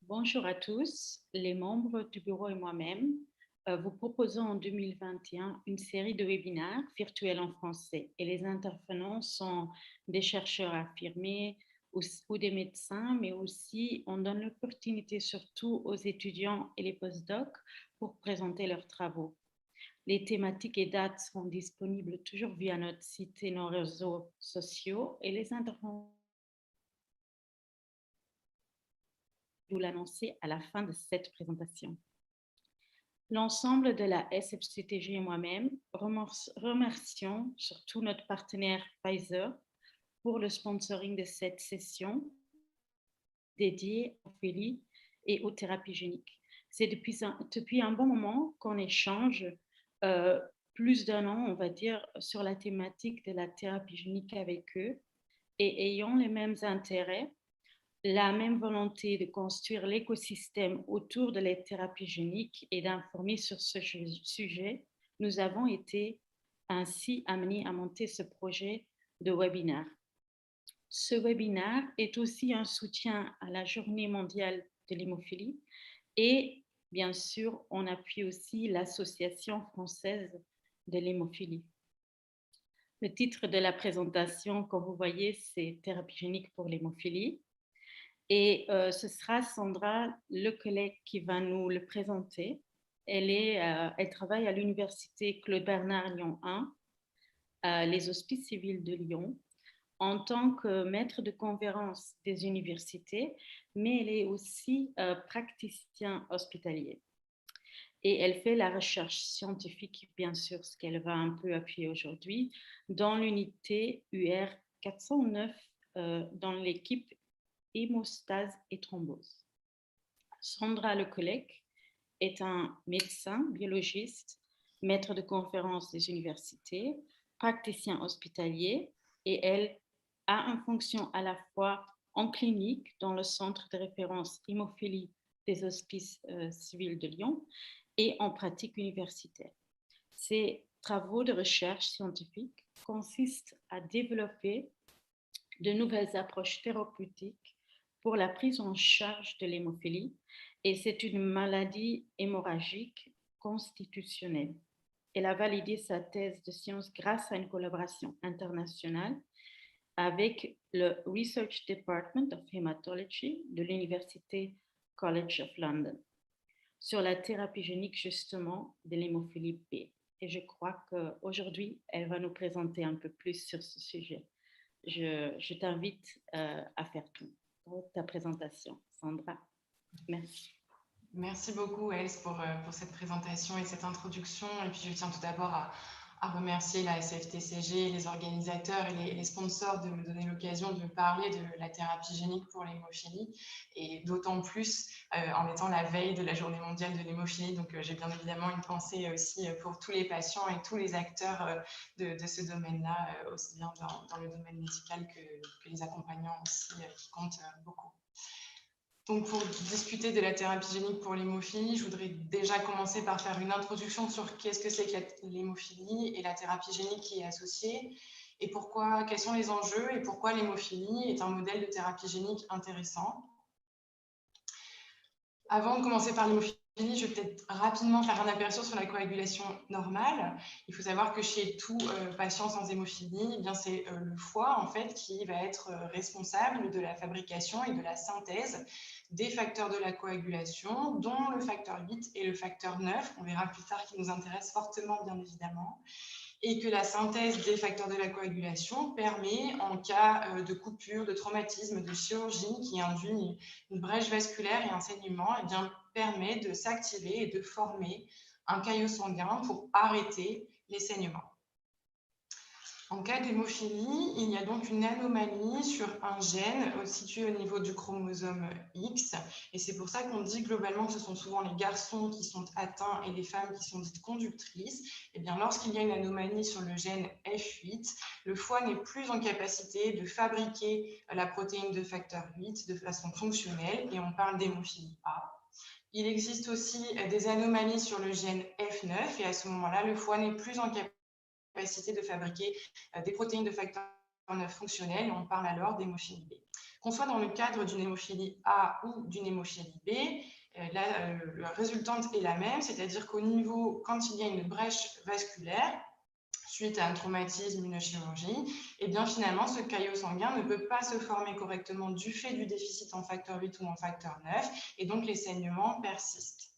Bonjour à tous, les membres du bureau et moi-même vous proposons en 2021 une série de webinaires virtuels en français et les intervenants sont des chercheurs affirmés ou des médecins, mais aussi on donne l'opportunité surtout aux étudiants et les postdocs pour présenter leurs travaux. Les thématiques et dates seront disponibles toujours via notre site et nos réseaux sociaux et les intervenants vous l'annoncer à la fin de cette présentation. L'ensemble de la SFCTG et moi-même remercions surtout notre partenaire Pfizer pour le sponsoring de cette session dédiée aux hémophilie et aux thérapies géniques. C'est depuis un bon moment qu'on échange euh, plus d'un an, on va dire, sur la thématique de la thérapie génique avec eux et ayant les mêmes intérêts, la même volonté de construire l'écosystème autour de la thérapie génique et d'informer sur ce sujet, nous avons été ainsi amenés à monter ce projet de webinaire. Ce webinaire est aussi un soutien à la Journée mondiale de l'hémophilie et bien sûr, on appuie aussi l'Association française de l'hémophilie. Le titre de la présentation, comme vous voyez, c'est Thérapie génique pour l'hémophilie. Et ce sera Sandra, le collègue, qui va nous le présenter. Elle travaille à l'université Claude Bernard Lyon 1, les Hospices civils de Lyon, en tant que maître de conférence des universités, mais elle est aussi praticien hospitalier. Et elle fait la recherche scientifique, bien sûr, ce qu'elle va un peu appuyer aujourd'hui, dans l'unité UR 409, dans l'équipe hémostase et thrombose. Sandra Lecollec est un médecin biologiste, maître de conférences des universités, praticien hospitalier et elle a une fonction à la fois en clinique dans le centre de référence hémophilie des hospices civils de Lyon et en pratique universitaire. Ses travaux de recherche scientifique consistent à développer de nouvelles approches thérapeutiques pour la prise en charge de l'hémophilie et c'est une maladie hémorragique constitutionnelle. Elle a validé sa thèse de sciences grâce à une collaboration internationale avec le Research Department of Hematology de l'Université College of London sur la thérapie génique justement de l'hémophilie B. Et je crois qu'aujourd'hui, elle va nous présenter un peu plus sur ce sujet. Je t'invite à faire tout pour ta présentation. Sandra, merci. Merci beaucoup, Els, pour cette présentation et cette introduction. Et puis, je tiens tout d'abord à remercier la SFTCG, les organisateurs et les sponsors de me donner l'occasion de parler de la thérapie génique pour l'hémophilie, et d'autant plus en étant la veille de la Journée mondiale de l'hémophilie. Donc, j'ai bien évidemment une pensée aussi pour tous les patients et tous les acteurs de ce domaine-là, aussi bien dans le domaine médical que les accompagnants aussi, qui comptent beaucoup. Donc, pour discuter de la thérapie génique pour l'hémophilie, je voudrais déjà commencer par faire une introduction sur qu'est-ce que c'est que l'hémophilie et la thérapie génique qui est associée, et pourquoi, quels sont les enjeux et pourquoi l'hémophilie est un modèle de thérapie génique intéressant. Avant de commencer par l'hémophilie, je vais peut-être rapidement faire un aperçu sur la coagulation normale. Il faut savoir que chez tout patient sans hémophilie, eh bien c'est le foie en fait qui va être responsable de la fabrication et de la synthèse des facteurs de la coagulation, dont le facteur 8 et le facteur 9. On verra plus tard qui nous intéresse fortement, bien évidemment. Et que la synthèse des facteurs de la coagulation permet, en cas de coupure, de traumatisme, de chirurgie qui induit une brèche vasculaire et un saignement, eh bien, permet de s'activer et de former un caillot sanguin pour arrêter les saignements. En cas d'hémophilie, il y a donc une anomalie sur un gène situé au niveau du chromosome X. Et c'est pour ça qu'on dit globalement que ce sont souvent les garçons qui sont atteints et les femmes qui sont dites conductrices. Et bien, lorsqu'il y a une anomalie sur le gène F8, le foie n'est plus en capacité de fabriquer la protéine de facteur 8 de façon fonctionnelle et on parle d'hémophilie A. Il existe aussi des anomalies sur le gène F9 et à ce moment-là, le foie n'est plus en capacité de fabriquer des protéines de facteur IX fonctionnel et on parle alors d'hémophilie B. Qu'on soit dans le cadre d'une hémophilie A ou d'une hémophilie B, la résultante est la même, c'est-à-dire qu'au niveau, quand il y a une brèche vasculaire, suite à un traumatisme, une chirurgie, et bien finalement, ce caillot sanguin ne peut pas se former correctement du fait du déficit en facteur 8 ou en facteur 9, et donc les saignements persistent.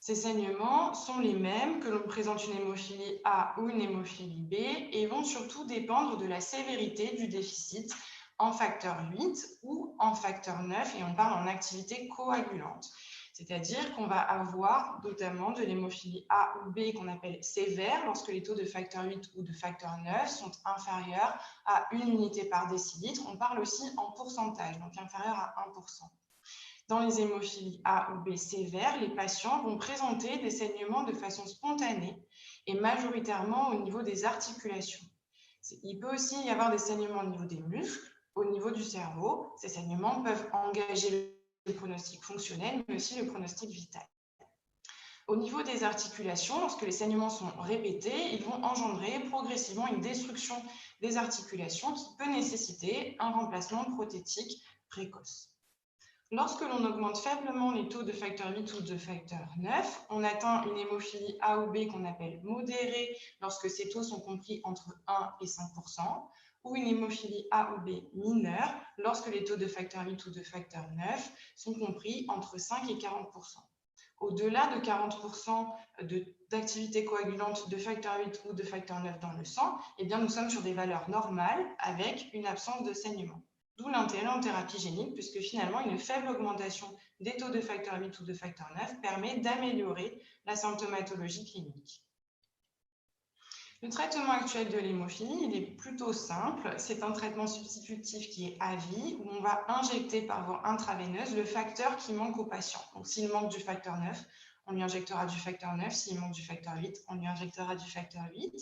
Ces saignements sont les mêmes que l'on présente une hémophilie A ou une hémophilie B et vont surtout dépendre de la sévérité du déficit en facteur 8 ou en facteur 9, et on parle en activité coagulante. C'est-à-dire qu'on va avoir notamment de l'hémophilie A ou B qu'on appelle sévère lorsque les taux de facteur 8 ou de facteur 9 sont inférieurs à 1 unité par décilitre. On parle aussi en pourcentage, donc inférieur à 1%. Dans les hémophilies A ou B sévères, les patients vont présenter des saignements de façon spontanée et majoritairement au niveau des articulations. Il peut aussi y avoir des saignements au niveau des muscles, au niveau du cerveau. Ces saignements peuvent engager le pronostic fonctionnel, mais aussi le pronostic vital. Au niveau des articulations, lorsque les saignements sont répétés, ils vont engendrer progressivement une destruction des articulations qui peut nécessiter un remplacement prothétique précoce. Lorsque l'on augmente faiblement les taux de facteur 8 ou de facteur 9, on atteint une hémophilie A ou B qu'on appelle modérée lorsque ces taux sont compris entre 1 et 5%, ou une hémophilie A ou B mineure lorsque les taux de facteur 8 ou de facteur 9 sont compris entre 5 et 40%. Au-delà de 40% d'activité coagulante de facteur 8 ou de facteur 9 dans le sang, eh bien, nous sommes sur des valeurs normales avec une absence de saignement. D'où l'intérêt en thérapie génique, puisque finalement, une faible augmentation des taux de facteur 8 ou de facteur 9 permet d'améliorer la symptomatologie clinique. Le traitement actuel de l'hémophilie, il est plutôt simple. C'est un traitement substitutif qui est à vie, où on va injecter par voie intraveineuse le facteur qui manque au patient. Donc, s'il manque du facteur 9, on lui injectera du facteur 9. S'il manque du facteur 8, on lui injectera du facteur 8.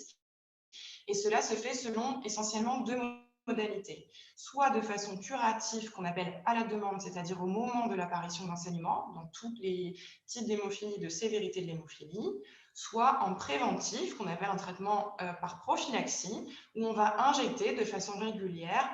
Et cela se fait selon essentiellement deux modalités. Soit de façon curative, qu'on appelle à la demande, c'est-à-dire au moment de l'apparition d'un saignement, dans tous les types d'hémophilie, de sévérité de l'hémophilie, soit en préventif, qu'on appelle un traitement par prophylaxie, où on va injecter de façon régulière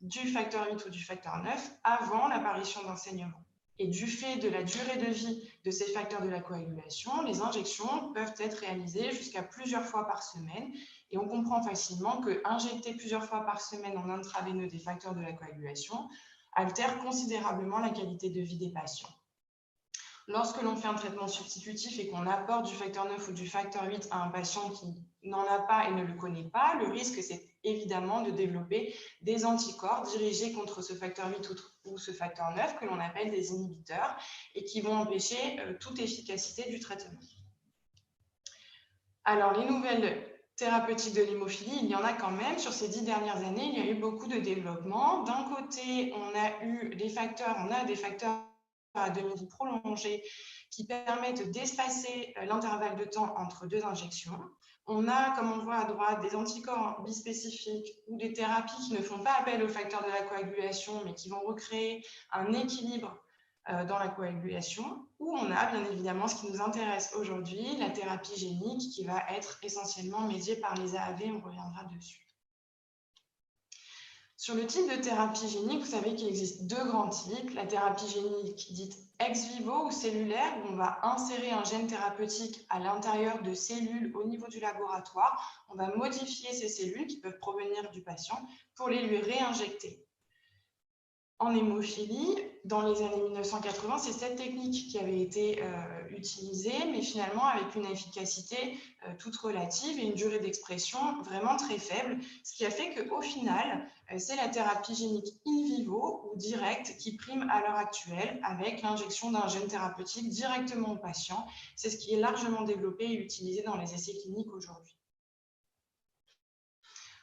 du facteur 8 ou du facteur 9 avant l'apparition d'un saignement. Et du fait de la durée de vie de ces facteurs de la coagulation, les injections peuvent être réalisées jusqu'à plusieurs fois par semaine. Et on comprend facilement que injecter plusieurs fois par semaine en intraveineux des facteurs de la coagulation altère considérablement la qualité de vie des patients. Lorsque l'on fait un traitement substitutif et qu'on apporte du facteur 9 ou du facteur 8 à un patient qui n'en a pas et ne le connaît pas, le risque, c'est évidemment de développer des anticorps dirigés contre ce facteur 8 ou ce facteur 9 que l'on appelle des inhibiteurs et qui vont empêcher toute efficacité du traitement. Alors, les nouvelles thérapeutiques de l'hémophilie, il y en a quand même. Sur ces 10 dernières années, il y a eu beaucoup de développement. D'un côté, on a des facteurs à demi-vie prolongée qui permettent d'espacer l'intervalle de temps entre deux injections. On a, comme on le voit à droite, des anticorps bispécifiques ou des thérapies qui ne font pas appel aux facteurs de la coagulation, mais qui vont recréer un équilibre dans la coagulation, où on a bien évidemment ce qui nous intéresse aujourd'hui, la thérapie génique qui va être essentiellement médiée par les AAV, on reviendra dessus. Sur le type de thérapie génique, vous savez qu'il existe deux grands types. La thérapie génique dite ex vivo ou cellulaire, où on va insérer un gène thérapeutique à l'intérieur de cellules au niveau du laboratoire. On va modifier ces cellules qui peuvent provenir du patient pour les lui réinjecter. En hémophilie, dans les années 1980, c'est cette technique qui avait été utilisée, mais finalement avec une efficacité toute relative et une durée d'expression vraiment très faible, ce qui a fait qu'au final, c'est la thérapie génique in vivo ou directe qui prime à l'heure actuelle avec l'injection d'un gène thérapeutique directement au patient. C'est ce qui est largement développé et utilisé dans les essais cliniques aujourd'hui.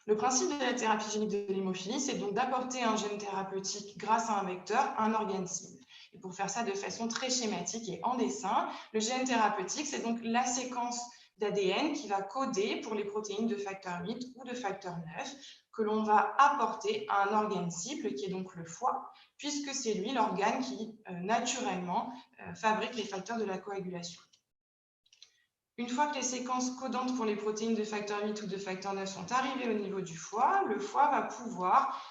Le principe de la thérapie génique de l'hémophilie, c'est donc d'apporter un gène thérapeutique grâce à un vecteur, un organe cible. Et pour faire ça de façon très schématique et en dessin, le gène thérapeutique, c'est donc la séquence d'ADN qui va coder pour les protéines de facteur 8 ou de facteur 9 que l'on va apporter à un organe cible qui est donc le foie, puisque c'est lui l'organe qui naturellement fabrique les facteurs de la coagulation. Une fois que les séquences codantes pour les protéines de facteur 8 ou de facteur 9 sont arrivées au niveau du foie, le foie va pouvoir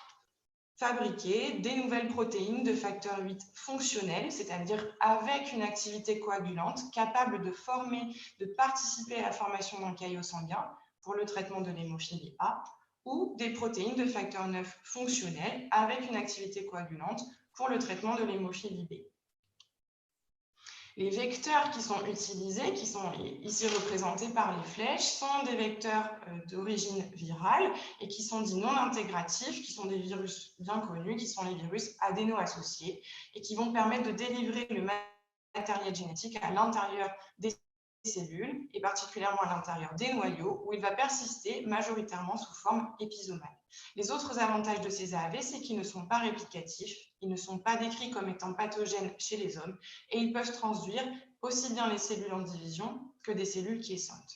fabriquer des nouvelles protéines de facteur 8 fonctionnelles, c'est-à-dire avec une activité coagulante, capable de participer à la formation d'un caillot sanguin pour le traitement de l'hémophilie A, ou des protéines de facteur 9 fonctionnelles avec une activité coagulante pour le traitement de l'hémophilie B. Les vecteurs qui sont utilisés, qui sont ici représentés par les flèches, sont des vecteurs d'origine virale et qui sont dits non intégratifs, qui sont des virus bien connus, qui sont les virus adéno-associés et qui vont permettre de délivrer le matériel génétique à l'intérieur des cellules et particulièrement à l'intérieur des noyaux où il va persister majoritairement sous forme épisomale. Les autres avantages de ces AAV, c'est qu'ils ne sont pas réplicatifs, ils ne sont pas décrits comme étant pathogènes chez les hommes et ils peuvent transduire aussi bien les cellules en division que des cellules quiescentes.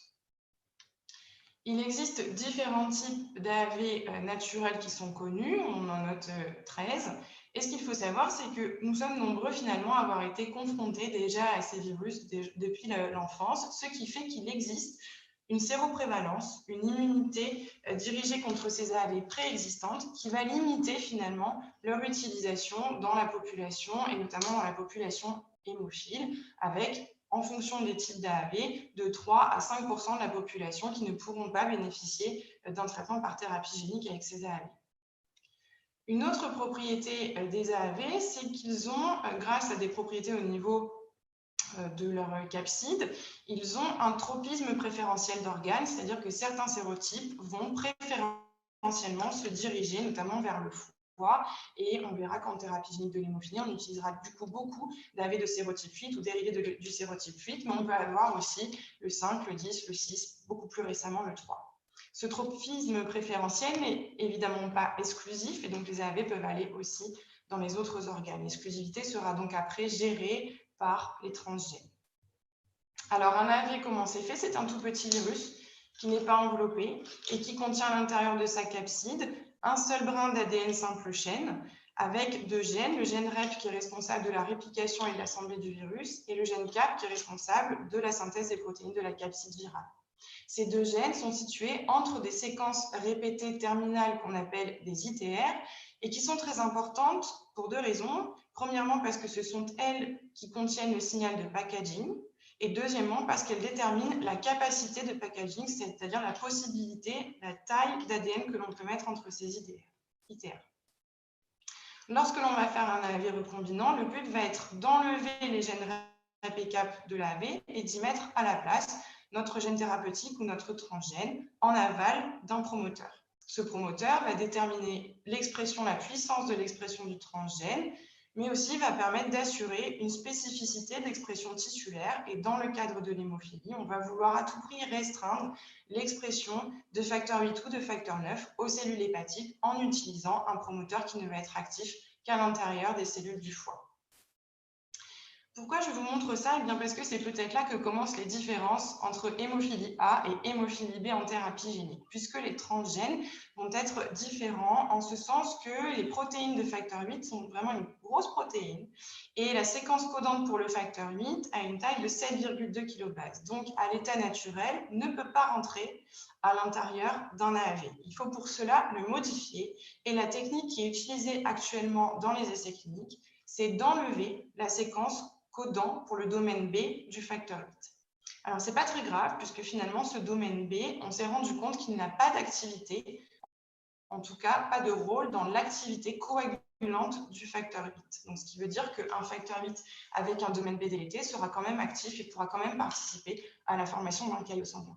Il existe différents types d'AAV naturels qui sont connus, on en note 13. Et ce qu'il faut savoir, c'est que nous sommes nombreux finalement à avoir été confrontés déjà à ces virus depuis l'enfance, ce qui fait qu'il existe une séroprévalence, une immunité dirigée contre ces AAV préexistantes qui va limiter finalement leur utilisation dans la population et notamment dans la population hémophile avec, en fonction des types d'AAV, de 3 à 5% de la population qui ne pourront pas bénéficier d'un traitement par thérapie génique avec ces AAV. Une autre propriété des AAV, c'est qu'ils ont, grâce à des propriétés au niveau de leur capside, ils ont un tropisme préférentiel d'organes, c'est-à-dire que certains sérotypes vont préférentiellement se diriger notamment vers le foie, et on verra qu'en thérapie génique de l'hémophilie, on utilisera du coup beaucoup d'AAV de sérotype 8 ou dérivés du sérotype 8, mais on peut avoir aussi le 5, le 10, le 6, beaucoup plus récemment le 3. Ce tropisme préférentiel n'est évidemment pas exclusif et donc les AAV peuvent aller aussi dans les autres organes. L'exclusivité sera donc après gérée par les transgènes. Alors un AAV, comment c'est fait? C'est un tout petit virus qui n'est pas enveloppé et qui contient à l'intérieur de sa capside un seul brin d'ADN simple chaîne avec deux gènes, le gène REP qui est responsable de la réplication et de l'assemblée du virus et le gène CAP qui est responsable de la synthèse des protéines de la capside virale. Ces deux gènes sont situés entre des séquences répétées terminales qu'on appelle des ITR et qui sont très importantes pour deux raisons. Premièrement, parce que ce sont elles qui contiennent le signal de packaging et deuxièmement, parce qu'elles déterminent la capacité de packaging, c'est-à-dire la possibilité, la taille d'ADN que l'on peut mettre entre ces ITR. Lorsque l'on va faire un AAV recombinant, le but va être d'enlever les gènes REP et CAP de l'AAV et d'y mettre à la place notre gène thérapeutique ou notre transgène en aval d'un promoteur. Ce promoteur va déterminer l'expression, la puissance de l'expression du transgène, mais aussi va permettre d'assurer une spécificité d'expression tissulaire. Et dans le cadre de l'hémophilie, on va vouloir à tout prix restreindre l'expression de facteur 8 ou de facteur 9 aux cellules hépatiques en utilisant un promoteur qui ne va être actif qu'à l'intérieur des cellules du foie. Pourquoi je vous montre ça? Eh bien parce que c'est peut-être là que commencent les différences entre hémophilie A et hémophilie B en thérapie génique, puisque les transgènes vont être différents en ce sens que les protéines de facteur 8 sont vraiment une grosse protéine et la séquence codante pour le facteur 8 a une taille de 7,2 kilobases. Donc, à l'état naturel, ne peut pas rentrer à l'intérieur d'un AAV. Il faut pour cela le modifier et la technique qui est utilisée actuellement dans les essais cliniques, c'est d'enlever la séquence codant pour le domaine B du facteur 8. Alors, ce n'est pas très grave, puisque finalement, ce domaine B, on s'est rendu compte qu'il n'a pas d'activité, en tout cas, pas de rôle dans l'activité coagulante du facteur 8. Donc, ce qui veut dire qu'un facteur 8 avec un domaine B délété sera quand même actif et pourra quand même participer à la formation d'un caillot sanguin.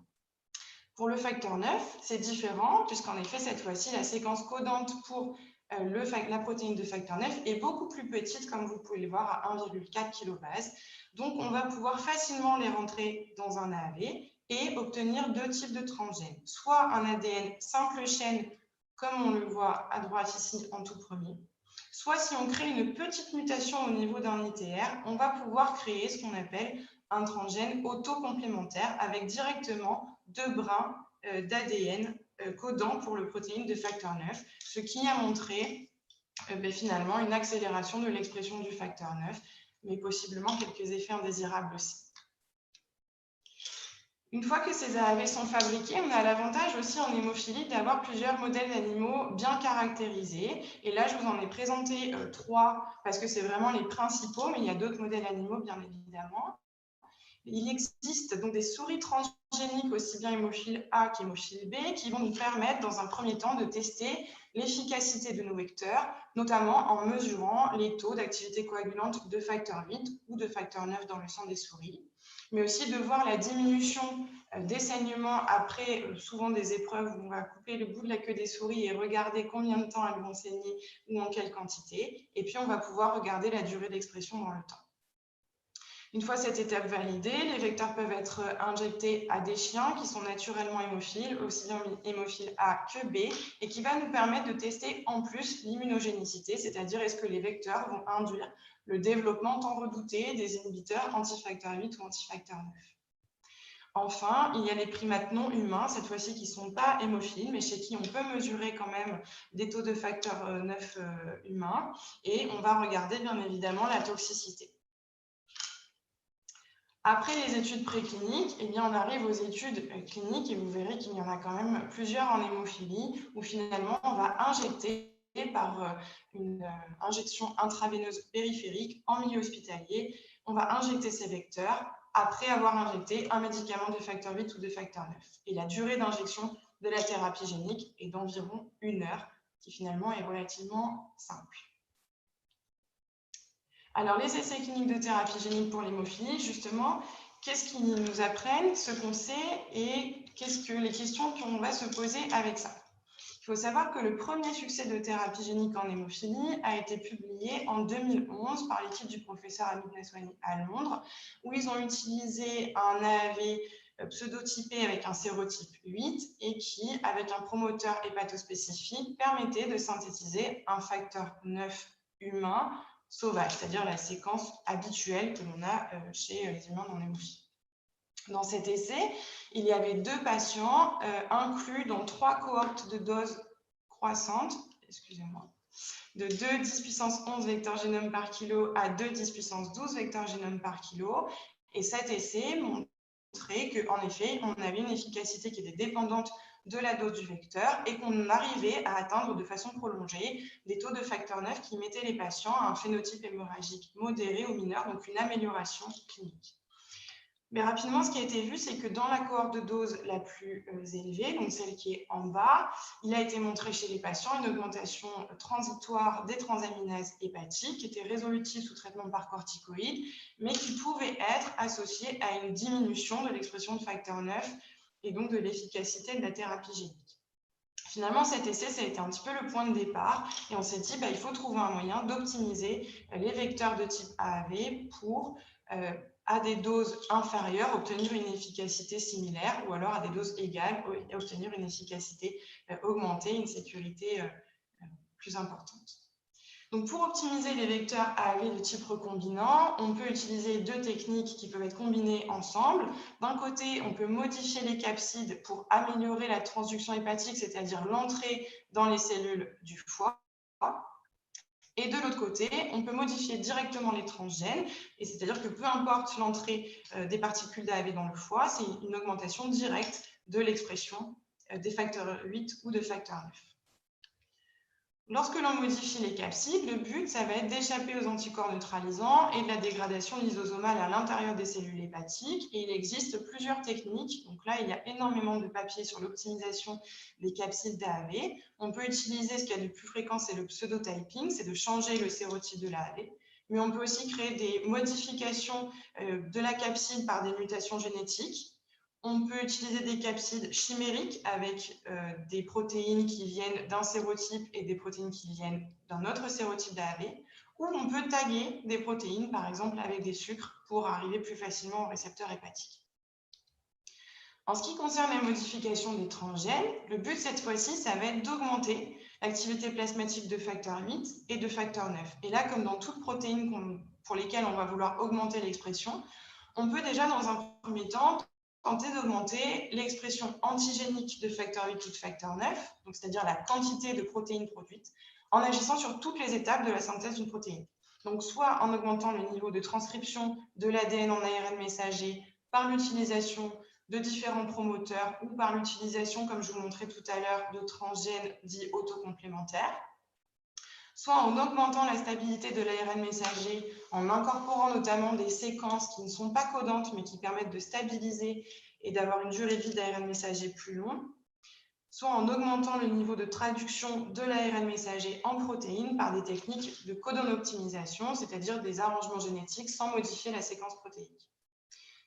Pour le facteur 9, c'est différent, puisqu'en effet, cette fois-ci, la séquence codante pour la protéine de facteur 9 est beaucoup plus petite, comme vous pouvez le voir, à 1,4 kilobases. Donc, on va pouvoir facilement les rentrer dans un AAV et obtenir deux types de transgènes. Soit un ADN simple chaîne, comme on le voit à droite ici en tout premier. Soit si on crée une petite mutation au niveau d'un ITR, on va pouvoir créer ce qu'on appelle un transgène auto-complémentaire avec directement deux brins d'ADN codant pour le protéine de facteur 9, ce qui a montré finalement une accélération de l'expression du facteur 9, mais possiblement quelques effets indésirables aussi. Une fois que ces AAV sont fabriqués, on a l'avantage aussi en hémophilie d'avoir plusieurs modèles d'animaux bien caractérisés. Et là, je vous en ai présenté 3 parce que c'est vraiment les principaux, mais il y a d'autres modèles animaux, bien évidemment. Il existe donc des souris transgéniques, aussi bien hémophile A qu'hémophile B, qui vont nous permettre, dans un premier temps, de tester l'efficacité de nos vecteurs, notamment en mesurant les taux d'activité coagulante de facteur 8 ou de facteur 9 dans le sang des souris, mais aussi de voir la diminution des saignements après souvent des épreuves où on va couper le bout de la queue des souris et regarder combien de temps elles vont saigner ou en quelle quantité. Et puis, on va pouvoir regarder la durée d'expression dans le temps. Une fois cette étape validée, les vecteurs peuvent être injectés à des chiens qui sont naturellement hémophiles, aussi bien hémophiles A que B, et qui va nous permettre de tester en plus l'immunogénicité, c'est-à-dire est-ce que les vecteurs vont induire le développement tant redouté des inhibiteurs antifacteur 8 ou antifacteur 9. Enfin, il y a les primates non humains, cette fois-ci qui ne sont pas hémophiles, mais chez qui on peut mesurer quand même des taux de facteur 9 humains, et on va regarder bien évidemment la toxicité. Après les études précliniques, eh bien, on arrive aux études cliniques et vous verrez qu'il y en a quand même plusieurs en hémophilie où finalement on va injecter par une injection intraveineuse périphérique en milieu hospitalier. On va injecter ces vecteurs après avoir injecté un médicament de facteur 8 ou de facteur 9. Et la durée d'injection de la thérapie génique est d'environ 1 heure, qui finalement est relativement simple. Alors, les essais cliniques de thérapie génique pour l'hémophilie, justement, qu'est-ce qu'ils nous apprennent, ce qu'on sait, et qu'est-ce que les questions qu'on va se poser avec ça? Il faut savoir que le premier succès de thérapie génique en hémophilie a été publié en 2011 par l'équipe du professeur Amit Naswani à Londres, où ils ont utilisé un AAV pseudotypé avec un sérotype 8 et qui, avec un promoteur hépatospécifique, permettait de synthétiser un facteur 9 humain sauvage, c'est-à-dire la séquence habituelle que l'on a chez les humains en hémophilie. Dans cet essai, il y avait 2 patients inclus dans 3 cohortes de doses croissantes, de 2 10 puissance 11 vecteurs génome par kilo à 2 10 puissance 12 vecteurs génome par kilo. Et cet essai montrait qu'en effet, on avait une efficacité qui était dépendante de la dose du vecteur et qu'on arrivait à atteindre de façon prolongée des taux de facteur 9 qui mettaient les patients à un phénotype hémorragique modéré ou mineur, donc une amélioration clinique. Mais rapidement, ce qui a été vu, c'est que dans la cohorte de dose la plus élevée, donc celle qui est en bas, il a été montré chez les patients une augmentation transitoire des transaminases hépatiques qui était résolutive sous traitement par corticoïdes, mais qui pouvait être associée à une diminution de l'expression de facteur 9 et donc de l'efficacité de la thérapie génique. Finalement, cet essai, ça a été un petit peu le point de départ et on s'est dit il faut trouver un moyen d'optimiser les vecteurs de type AAV pour à des doses inférieures, obtenir une efficacité similaire ou alors à des doses égales, obtenir une efficacité augmentée, une sécurité plus importante. Donc, pour optimiser les vecteurs AAV de type recombinant, on peut utiliser 2 techniques qui peuvent être combinées ensemble. D'un côté, on peut modifier les capsides pour améliorer la transduction hépatique, c'est-à-dire l'entrée dans les cellules du foie. Et de l'autre côté, on peut modifier directement les transgènes, et c'est-à-dire que peu importe l'entrée des particules d'AAV dans le foie, c'est une augmentation directe de l'expression des facteurs 8 ou de facteur 9. Lorsque l'on modifie les capsides, le but, ça va être d'échapper aux anticorps neutralisants et de la dégradation lysosomale à l'intérieur des cellules hépatiques. Et il existe plusieurs techniques. Donc là, il y a énormément de papiers sur l'optimisation des capsides d'AAV. On peut utiliser ce qu'il y a de plus fréquent, c'est le pseudotyping, c'est de changer le sérotype de l'AAV. Mais on peut aussi créer des modifications de la capside par des mutations génétiques. On peut utiliser des capsides chimériques avec des protéines qui viennent d'un sérotype et des protéines qui viennent d'un autre sérotype d'AAV, ou on peut taguer des protéines, par exemple avec des sucres, pour arriver plus facilement au récepteur hépatique. En ce qui concerne la modification des transgènes, le but cette fois-ci, ça va être d'augmenter l'activité plasmatique de facteur 8 et de facteur 9. Et là, comme dans toute protéine pour lesquelles on va vouloir augmenter l'expression, on peut déjà dans un premier temps tenter d'augmenter l'expression antigénique de facteur 8 ou de facteur 9, c'est-à-dire la quantité de protéines produites, en agissant sur toutes les étapes de la synthèse d'une protéine. Donc, soit en augmentant le niveau de transcription de l'ADN en ARN messager par l'utilisation de différents promoteurs ou par l'utilisation, comme je vous montrais tout à l'heure, de transgènes dits autocomplémentaires, soit en augmentant la stabilité de l'ARN messager, en incorporant notamment des séquences qui ne sont pas codantes, mais qui permettent de stabiliser et d'avoir une durée de vie d'ARN messager plus longue, soit en augmentant le niveau de traduction de l'ARN messager en protéines par des techniques de codon-optimisation, c'est-à-dire des arrangements génétiques sans modifier la séquence protéique.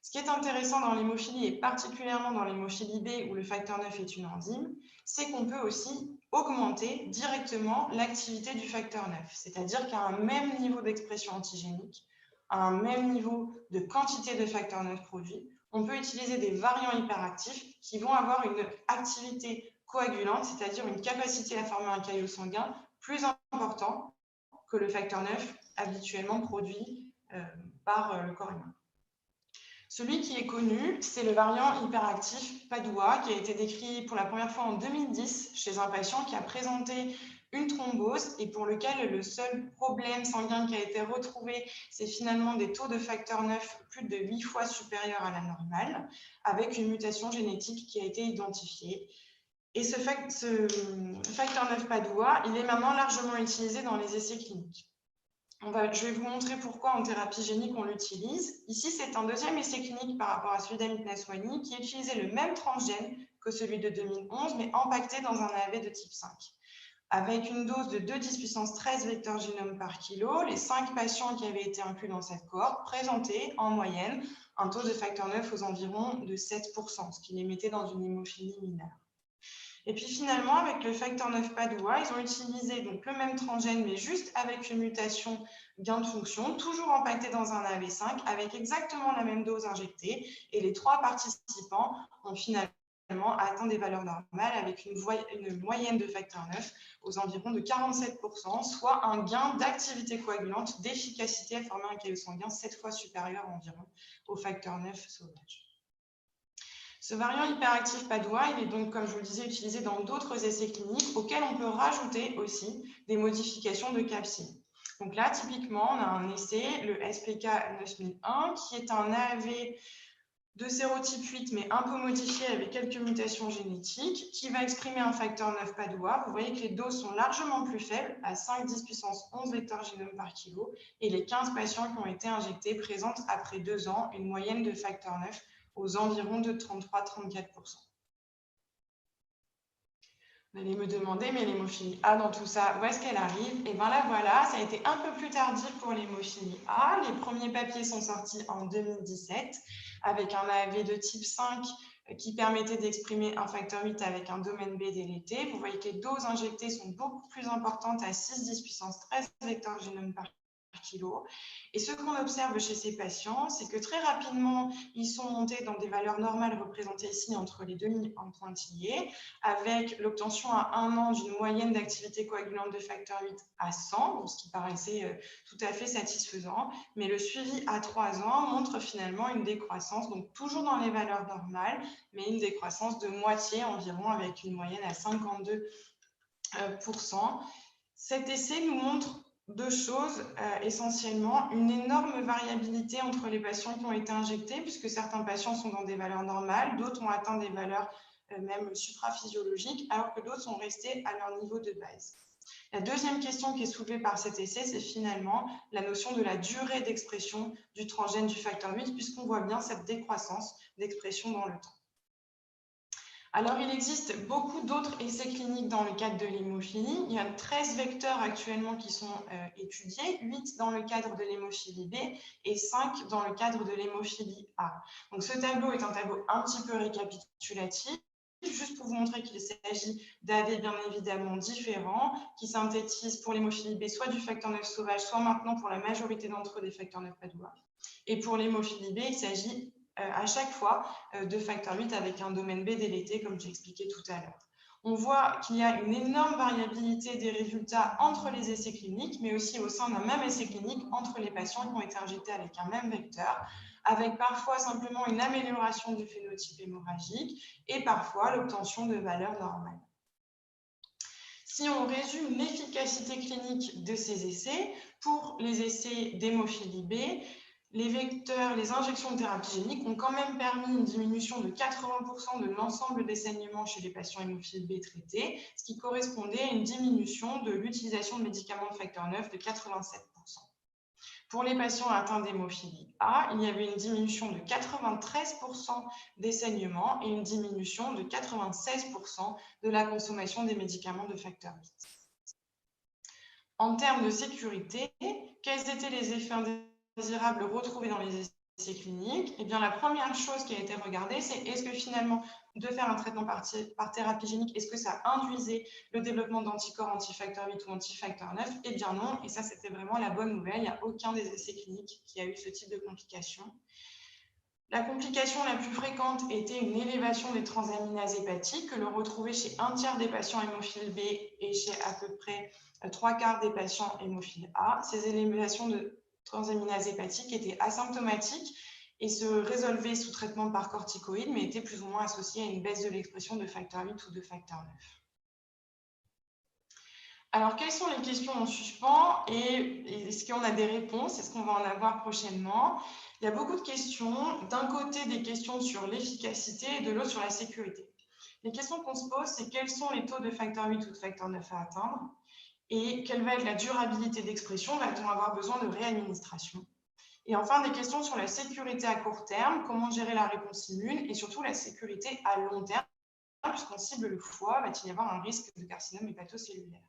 Ce qui est intéressant dans l'hémophilie, et particulièrement dans l'hémophilie B où le facteur 9 est une enzyme, c'est qu'on peut aussi augmenter directement l'activité du facteur 9. C'est-à-dire qu'à un même niveau d'expression antigénique, à un même niveau de quantité de facteur 9 produit, on peut utiliser des variants hyperactifs qui vont avoir une activité coagulante, c'est-à-dire une capacité à former un caillot sanguin plus important que le facteur 9 habituellement produit par le corps humain. Celui qui est connu, c'est le variant hyperactif Padua, qui a été décrit pour la première fois en 2010 chez un patient qui a présenté une thrombose et pour lequel le seul problème sanguin qui a été retrouvé, c'est finalement des taux de facteur 9 plus de 8 fois supérieurs à la normale, avec une mutation génétique qui a été identifiée. Et ce facteur 9 Padua, il est maintenant largement utilisé dans les essais cliniques. Je vais vous montrer pourquoi en thérapie génique on l'utilise. Ici, c'est un deuxième essai clinique par rapport à celui d'Amit Naswani qui utilisait le même transgène que celui de 2011, mais empaqueté dans un AAV de type 5. Avec une dose de 2 10 puissance 13 vecteurs génome par kilo, les 5 patients qui avaient été inclus dans cette cohorte présentaient en moyenne un taux de facteur 9 aux environs de 7%, ce qui les mettait dans une hémophilie mineure. Et puis finalement, avec le facteur 9 Padua, ils ont utilisé donc le même transgène, mais juste avec une mutation gain de fonction, toujours empaqueté dans un AV5, avec exactement la même dose injectée. Et les 3 participants ont finalement atteint des valeurs normales avec une moyenne de facteur 9 aux environs de 47%, soit un gain d'activité coagulante, d'efficacité à former un caillot sanguin 7 fois supérieur environ au facteur 9 sauvage. Ce variant hyperactif Padua, il est donc, comme je vous le disais, utilisé dans d'autres essais cliniques auxquels on peut rajouter aussi des modifications de capside. Donc là, typiquement, on a un essai, le SPK 9001, qui est un AAV de sérotype 8, mais un peu modifié avec quelques mutations génétiques, qui va exprimer un facteur 9 Padua. Vous voyez que les doses sont largement plus faibles, à 5-10 puissance 11 vecteurs génome par kilo, et les 15 patients qui ont été injectés présentent après 2 ans une moyenne de facteur 9 aux environs de 33-34%. Vous allez me demander, mais l'hémophilie A dans tout ça, où est-ce qu'elle arrive? Et bien là, voilà, ça a été un peu plus tardif pour l'hémophilie A. Les premiers papiers sont sortis en 2017 avec un AAV de type 5 qui permettait d'exprimer un facteur 8 avec un domaine B délété. Vous voyez que les doses injectées sont beaucoup plus importantes à 6-10 puissance 13 vecteurs génome par kilo. Et ce qu'on observe chez ces patients, c'est que très rapidement, ils sont montés dans des valeurs normales représentées ici entre les demi en pointillés, avec l'obtention à 1 an d'une moyenne d'activité coagulante de facteur 8 à 100, ce qui paraissait tout à fait satisfaisant. Mais le suivi à 3 ans montre finalement une décroissance, donc toujours dans les valeurs normales, mais une décroissance de moitié environ, avec une moyenne à 52%. Cet essai nous montre 2 choses, essentiellement une énorme variabilité entre les patients qui ont été injectés, puisque certains patients sont dans des valeurs normales, d'autres ont atteint des valeurs même supraphysiologiques, alors que d'autres sont restés à leur niveau de base. La deuxième question qui est soulevée par cet essai, c'est finalement la notion de la durée d'expression du transgène du facteur 8, puisqu'on voit bien cette décroissance d'expression dans le temps. Alors, il existe beaucoup d'autres essais cliniques dans le cadre de l'hémophilie. Il y a 13 vecteurs actuellement qui sont étudiés, 8 dans le cadre de l'hémophilie B et 5 dans le cadre de l'hémophilie A. Donc, ce tableau est un tableau un petit peu récapitulatif, juste pour vous montrer qu'il s'agit d'AV bien évidemment différents, qui synthétisent pour l'hémophilie B soit du facteur 9 sauvage, soit maintenant pour la majorité d'entre eux des facteurs 9 Padua. Et pour l'hémophilie B, il s'agit à chaque fois de facteur 8 avec un domaine B délété, comme j'ai expliqué tout à l'heure. On voit qu'il y a une énorme variabilité des résultats entre les essais cliniques, mais aussi au sein d'un même essai clinique entre les patients qui ont été injectés avec un même vecteur, avec parfois simplement une amélioration du phénotype hémorragique et parfois l'obtention de valeurs normales. Si on résume l'efficacité clinique de ces essais, pour les essais d'hémophilie B, les vecteurs, les injections de thérapie génique ont quand même permis une diminution de 80% de l'ensemble des saignements chez les patients hémophiles B traités, ce qui correspondait à une diminution de l'utilisation de médicaments de facteur 9 de 87%. Pour les patients atteints d'hémophilie A, il y avait une diminution de 93% des saignements et une diminution de 96% de la consommation des médicaments de facteur 8. En termes de sécurité, quels étaient les effets indésirables retrouvés dans les essais cliniques? Eh bien, la première chose qui a été regardée, c'est est-ce que finalement, de faire un traitement par thérapie génique, est-ce que ça induisait le développement d'anticorps anti-facteur 8 ou anti-facteur 9? Eh bien non, et ça, c'était vraiment la bonne nouvelle. Il n'y a aucun des essais cliniques qui a eu ce type de complications. La complication la plus fréquente était une élévation des transaminases hépatiques que l'on retrouvait chez un tiers des patients hémophiles B et chez à peu près 3/4 des patients hémophiles A. Ces élévations de transaminases hépatiques étaient asymptomatiques et se résolvaient sous traitement par corticoïdes, mais étaient plus ou moins associées à une baisse de l'expression de facteur 8 ou de facteur 9. Alors, quelles sont les questions en suspens et est-ce qu'on a des réponses? Est-ce qu'on va en avoir prochainement? Il y a beaucoup de questions. D'un côté, des questions sur l'efficacité et de l'autre sur la sécurité. Les questions qu'on se pose, c'est quels sont les taux de facteur 8 ou de facteur 9 à atteindre? Et quelle va être la durabilité d'expression? Va-t-on avoir besoin de réadministration? Et enfin, des questions sur la sécurité à court terme, comment gérer la réponse immune et surtout la sécurité à long terme, puisqu'on cible le foie, va-t-il y avoir un risque de carcinome hépatocellulaire?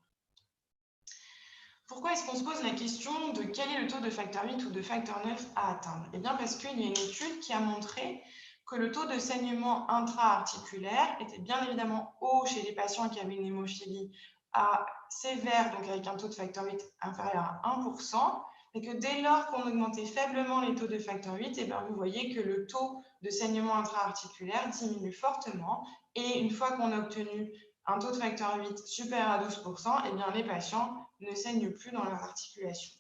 Pourquoi est-ce qu'on se pose la question de quel est le taux de facteur 8 ou de facteur 9 à atteindre? Eh bien parce qu'il y a une étude qui a montré que le taux de saignement intra-articulaire était bien évidemment haut chez les patients qui avaient une hémophilie A sévère, donc avec un taux de facteur 8 inférieur à 1%, et que dès lors qu'on augmentait faiblement les taux de facteur 8, eh bien vous voyez que le taux de saignement intra-articulaire diminue fortement, et une fois qu'on a obtenu un taux de facteur 8 supérieur à 12%, eh bien les patients ne saignent plus dans leur articulation.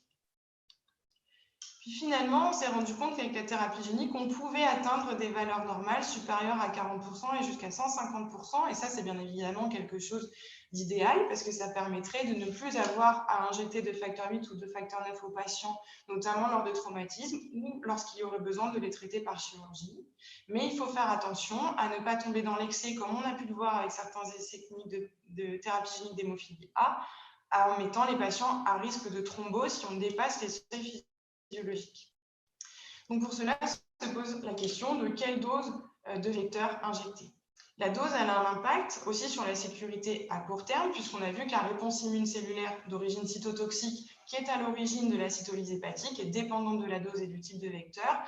Puis finalement, on s'est rendu compte qu'avec la thérapie génique, on pouvait atteindre des valeurs normales supérieures à 40% et jusqu'à 150%. Et ça, c'est bien évidemment quelque chose d'idéal parce que ça permettrait de ne plus avoir à injecter de facteur 8 ou de facteur 9 aux patients, notamment lors de traumatismes ou lorsqu'il y aurait besoin de les traiter par chirurgie. Mais il faut faire attention à ne pas tomber dans l'excès, comme on a pu le voir avec certains essais cliniques de thérapie génique d'hémophilie A, en mettant les patients à risque de thrombose si on dépasse les seuils physiologiques. Donc pour cela, se pose la question de quelle dose de vecteur injecter. La dose, elle a un impact aussi sur la sécurité à court terme, puisqu'on a vu que la réponse immune cellulaire d'origine cytotoxique, qui est à l'origine de la cytolyse hépatique, est dépendante de la dose et du type de vecteur.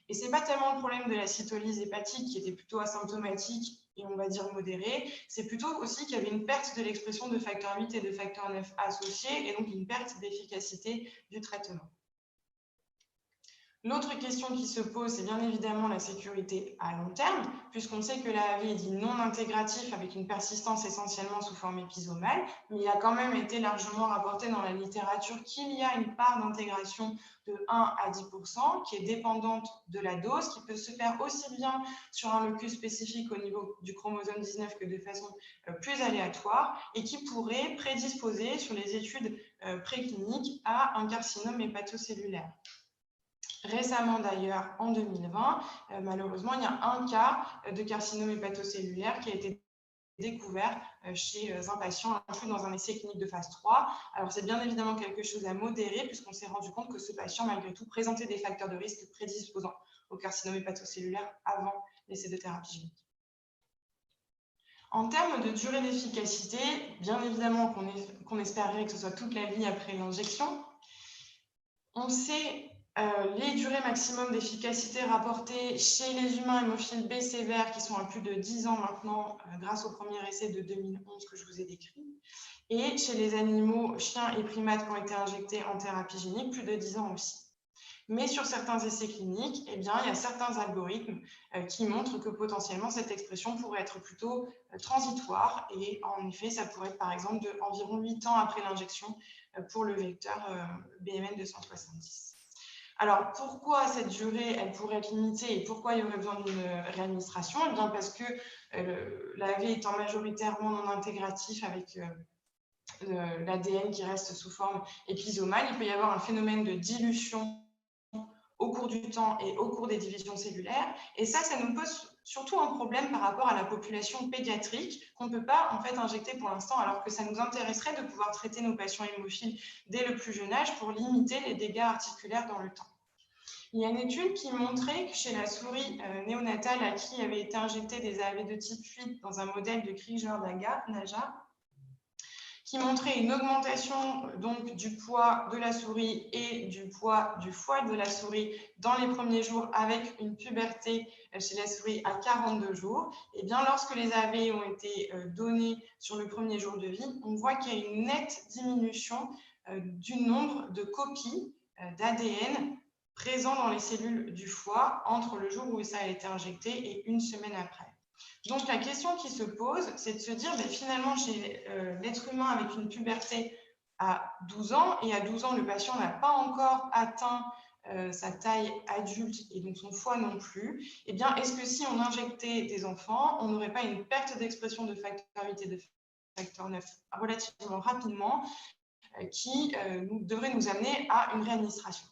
Et ce n'est pas tellement le problème de la cytolyse hépatique, qui était plutôt asymptomatique et on va dire modérée, c'est plutôt aussi qu'il y avait une perte de l'expression de facteur 8 et de facteur 9 associés, et donc une perte d'efficacité du traitement. L'autre question qui se pose, c'est bien évidemment la sécurité à long terme, puisqu'on sait que l'AAV est dit non intégratif avec une persistance essentiellement sous forme épisomale, mais il a quand même été largement rapporté dans la littérature qu'il y a une part d'intégration de 1 à 10% qui est dépendante de la dose, qui peut se faire aussi bien sur un locus spécifique au niveau du chromosome 19 que de façon plus aléatoire et qui pourrait prédisposer sur les études précliniques à un carcinome hépatocellulaire. Récemment d'ailleurs, en 2020, malheureusement, il y a un cas de carcinome hépatocellulaire qui a été découvert chez un patient inclus dans un essai clinique de phase 3. Alors c'est bien évidemment quelque chose à modérer puisqu'on s'est rendu compte que ce patient, malgré tout, présentait des facteurs de risque prédisposants au carcinome hépatocellulaire avant l'essai de thérapie génique. En termes de durée d'efficacité, bien évidemment qu'on espérerait que ce soit toute la vie après l'injection. On sait les durées maximum d'efficacité rapportées chez les humains hémophiles B sévères qui sont à plus de 10 ans maintenant grâce au premier essai de 2011 que je vous ai décrit, et chez les animaux, chiens et primates qui ont été injectés en thérapie génique, plus de 10 ans aussi. Mais sur certains essais cliniques, eh bien, il y a certains algorithmes qui montrent que potentiellement cette expression pourrait être plutôt transitoire et en effet, ça pourrait être par exemple d'environ 8 ans après l'injection pour le vecteur BMN 270. Alors, pourquoi cette durée, elle pourrait être limitée et pourquoi il y aurait besoin d'une réadministration? Eh bien, parce que l'AAV étant majoritairement non intégratif avec l'ADN qui reste sous forme épisomale, il peut y avoir un phénomène de dilution au cours du temps et au cours des divisions cellulaires. Et ça nous pose surtout un problème par rapport à la population pédiatrique qu'on ne peut pas en fait injecter pour l'instant, alors que ça nous intéresserait de pouvoir traiter nos patients hémophiles dès le plus jeune âge pour limiter les dégâts articulaires dans le temps. Il y a une étude qui montrait que chez la souris néonatale à qui avait été injecté des AAV de type 8 dans un modèle de Krieger-Naja, qui montrait une augmentation donc du poids de la souris et du poids du foie de la souris dans les premiers jours avec une puberté chez la souris à 42 jours. Et bien lorsque les AAV ont été donnés sur le premier jour de vie, on voit qu'il y a une nette diminution du nombre de copies d'ADN présents dans les cellules du foie entre le jour où ça a été injecté et une semaine après. Donc, la question qui se pose, c'est de se dire, finalement, chez l'être humain avec une puberté à 12 ans, et à 12 ans, le patient n'a pas encore atteint sa taille adulte et donc son foie non plus, eh bien, est-ce que si on injectait des enfants, on n'aurait pas une perte d'expression de facteur 8 et de facteur 9 relativement rapidement qui devrait nous amener à une réadministration?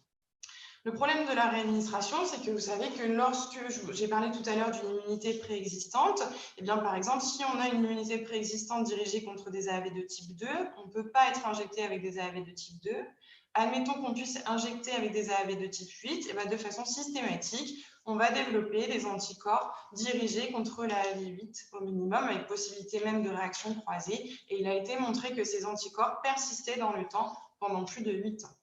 Le problème de la réadministration, c'est que vous savez que lorsque j'ai parlé tout à l'heure d'une immunité préexistante, eh bien, par exemple, si on a une immunité préexistante dirigée contre des AAV de type 2, on ne peut pas être injecté avec des AAV de type 2. Admettons qu'on puisse injecter avec des AAV de type 8, et bien, de façon systématique, on va développer des anticorps dirigés contre la AAV8 au minimum, avec possibilité même de réaction croisée. Et il a été montré que ces anticorps persistaient dans le temps pendant plus de 8 ans.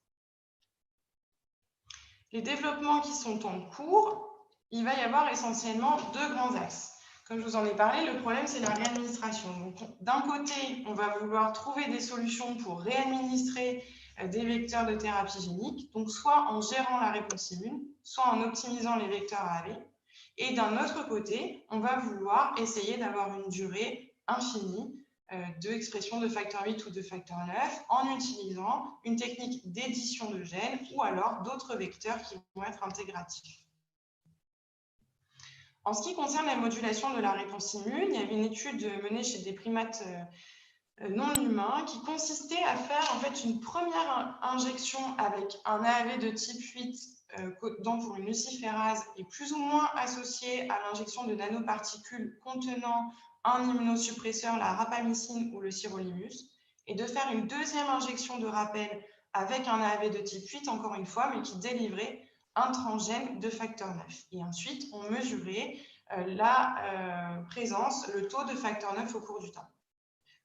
Les développements qui sont en cours, il va y avoir essentiellement deux grands axes. Comme je vous en ai parlé, le problème, c'est la réadministration. Donc, d'un côté, on va vouloir trouver des solutions pour réadministrer des vecteurs de thérapie génique, donc soit en gérant la réponse immune, soit en optimisant les vecteurs AAV. Et d'un autre côté, on va vouloir essayer d'avoir une durée infinie de expression de facteur 8 ou de facteur 9 en utilisant une technique d'édition de gènes ou alors d'autres vecteurs qui vont être intégratifs. En ce qui concerne la modulation de la réponse immune, il y avait une étude menée chez des primates non humains qui consistait à faire en fait une première injection avec un AAV de type 8 codant pour une luciférase et plus ou moins associé à l'injection de nanoparticules contenant un immunosuppresseur, la rapamycine ou le sirolimus, et de faire une deuxième injection de rappel avec un AAV de type 8, encore une fois, mais qui délivrait un transgène de facteur 9. Et ensuite, on mesurait la présence, le taux de facteur 9 au cours du temps.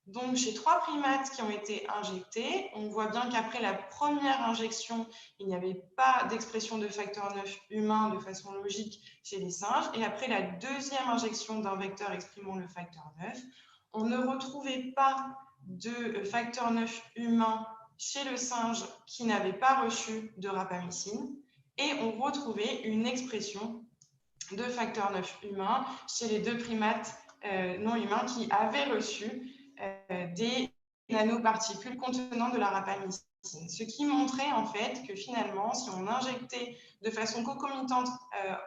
Donc, chez 3 primates qui ont été injectés, on voit bien qu'après la première injection, il n'y avait pas d'expression de facteur 9 humain de façon logique chez les singes. Et après la deuxième injection d'un vecteur exprimant le facteur 9, on ne retrouvait pas de facteur 9 humain chez le singe qui n'avait pas reçu de rapamycine. Et on retrouvait une expression de facteur 9 humain chez les 2 primates non humains qui avaient reçu des nanoparticules contenant de la rapamycine. Ce qui montrait en fait que finalement, si on injectait de façon concomitante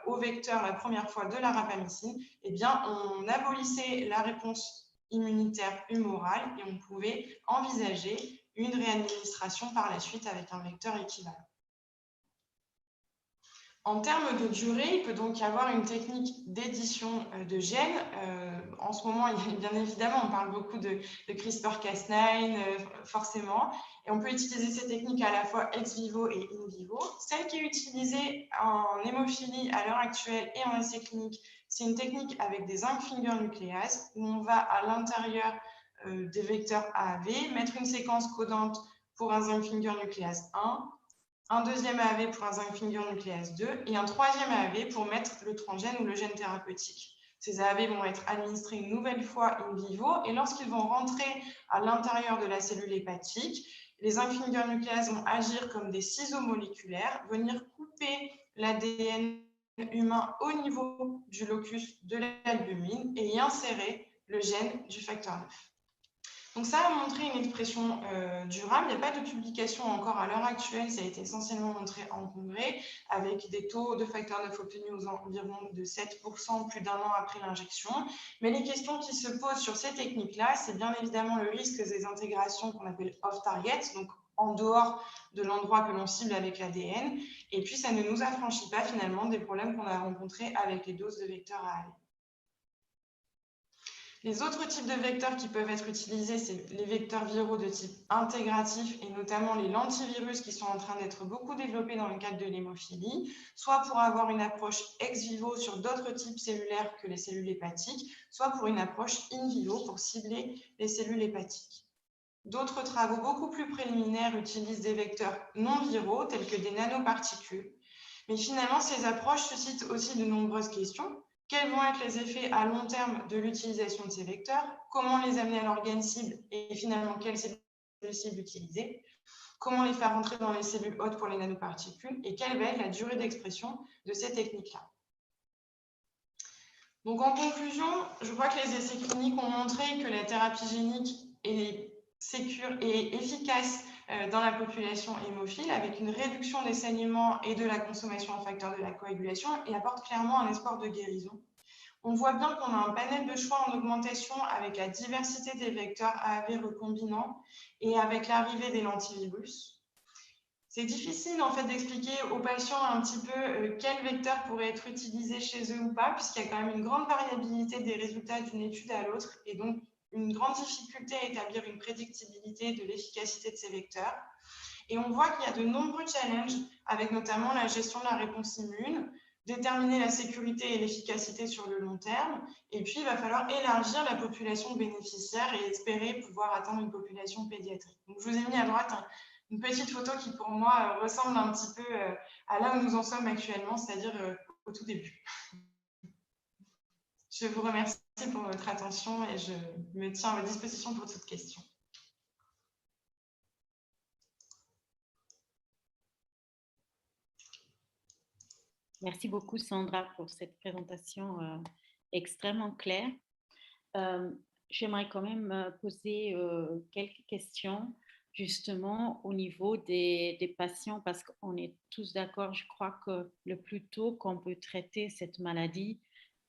au vecteur la première fois de la rapamycine, eh bien, on abolissait la réponse immunitaire humorale et on pouvait envisager une réadministration par la suite avec un vecteur équivalent. En termes de durée, il peut donc y avoir une technique d'édition de gènes. En ce moment, bien évidemment, on parle beaucoup de CRISPR-Cas9, forcément. Et on peut utiliser ces techniques à la fois ex vivo et in vivo. Celle qui est utilisée en hémophilie à l'heure actuelle et en essai clinique, c'est une technique avec des zinc finger nucléases où on va à l'intérieur des vecteurs AAV mettre une séquence codante pour un zinc finger nucléase 1, un deuxième AAV pour un zinc finger nucléase 2 et un troisième AAV pour mettre le transgène ou le gène thérapeutique. Ces AAV vont être administrés une nouvelle fois in vivo et lorsqu'ils vont rentrer à l'intérieur de la cellule hépatique, les zinc finger nucléases vont agir comme des ciseaux moléculaires, venir couper l'ADN humain au niveau du locus de l'albumine et y insérer le gène du facteur 9. Donc ça a montré une expression durable. Il n'y a pas de publication encore à l'heure actuelle. Ça a été essentiellement montré en congrès avec des taux de facteur 9 obtenus aux environs de 7% plus d'un an après l'injection. Mais les questions qui se posent sur ces techniques-là, c'est bien évidemment le risque des intégrations qu'on appelle off-target, donc en dehors de l'endroit que l'on cible avec l'ADN. Et puis, ça ne nous affranchit pas finalement des problèmes qu'on a rencontrés avec les doses de vecteurs AAV. Les autres types de vecteurs qui peuvent être utilisés, c'est les vecteurs viraux de type intégratif et notamment les lentivirus qui sont en train d'être beaucoup développés dans le cadre de l'hémophilie, soit pour avoir une approche ex vivo sur d'autres types cellulaires que les cellules hépatiques, soit pour une approche in vivo pour cibler les cellules hépatiques. D'autres travaux beaucoup plus préliminaires utilisent des vecteurs non viraux tels que des nanoparticules. Mais finalement, ces approches suscitent aussi de nombreuses questions. Quels vont être les effets à long terme de l'utilisation de ces vecteurs? Comment les amener à l'organe cible et finalement quelles cellules cibles utiliser? Comment les faire rentrer dans les cellules hôtes pour les nanoparticules? Et quelle va être la durée d'expression de ces techniques-là? Donc en conclusion, je crois que les essais cliniques ont montré que la thérapie génique est sécure et efficace dans la population hémophile avec une réduction des saignements et de la consommation en facteurs de la coagulation et apporte clairement un espoir de guérison. On voit bien qu'on a un panel de choix en augmentation avec la diversité des vecteurs AAV recombinants et avec l'arrivée des lentivirus. C'est difficile en fait d'expliquer aux patients un petit peu quel vecteur pourrait être utilisé chez eux ou pas, puisqu'il y a quand même une grande variabilité des résultats d'une étude à l'autre et donc une grande difficulté à établir une prédictibilité de l'efficacité de ces vecteurs. Et on voit qu'il y a de nombreux challenges avec notamment la gestion de la réponse immune, déterminer la sécurité et l'efficacité sur le long terme, et puis il va falloir élargir la population bénéficiaire et espérer pouvoir atteindre une population pédiatrique. Donc je vous ai mis à droite une petite photo qui pour moi ressemble un petit peu à là où nous en sommes actuellement, c'est-à-dire au tout début. Je vous remercie pour votre attention et je me tiens à votre disposition pour toute question. Merci beaucoup, Sandra, pour cette présentation extrêmement claire. J'aimerais quand même poser quelques questions justement au niveau des patients parce qu'on est tous d'accord, je crois que le plus tôt qu'on peut traiter cette maladie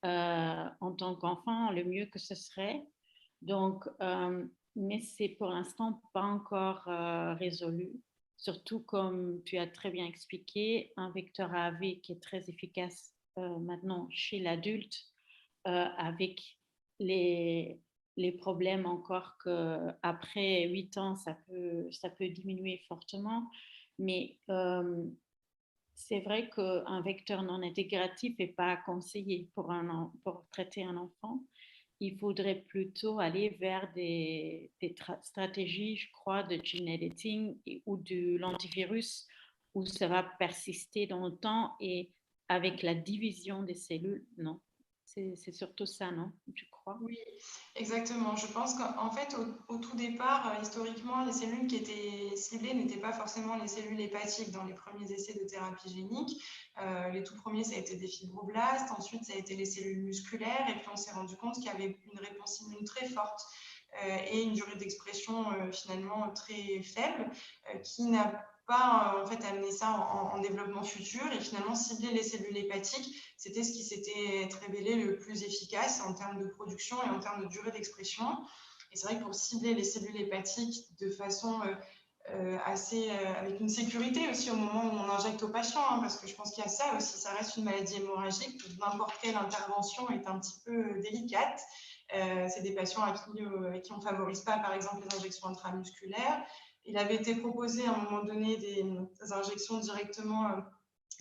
en tant qu'enfant, le mieux que ce serait. Donc, mais c'est pour l'instant pas encore résolu. Surtout, comme tu as très bien expliqué, un vecteur AAV qui est très efficace maintenant chez l'adulte, avec les problèmes encore qu'après 8 ans, ça peut diminuer fortement. Mais c'est vrai qu'un vecteur non intégratif n'est pas conseillé pour traiter un enfant. Il faudrait plutôt aller vers des stratégies, je crois, de gene editing ou de l'antivirus où ça va persister dans le temps et avec la division des cellules, non. C'est surtout ça, non, tu crois? Oui, exactement. Je pense qu'en fait, au tout départ, historiquement, les cellules qui étaient ciblées n'étaient pas forcément les cellules hépatiques dans les premiers essais de thérapie génique. Les tout premiers, ça a été des fibroblastes. Ensuite, ça a été les cellules musculaires. Et puis, on s'est rendu compte qu'il y avait une réponse immune très forte et une durée d'expression finalement très faible qui n'a pas en fait amener ça en développement futur et finalement cibler les cellules hépatiques, c'était ce qui s'était révélé le plus efficace en termes de production et en termes de durée d'expression. Et c'est vrai que pour cibler les cellules hépatiques de façon assez avec une sécurité aussi au moment où on injecte aux patients, hein, parce que je pense qu'il y a ça aussi, ça reste une maladie hémorragique, n'importe quelle intervention est un petit peu délicate. C'est des patients à qui on ne favorise pas, par exemple, les injections intramusculaires. Il avait été proposé à un moment donné des injections directement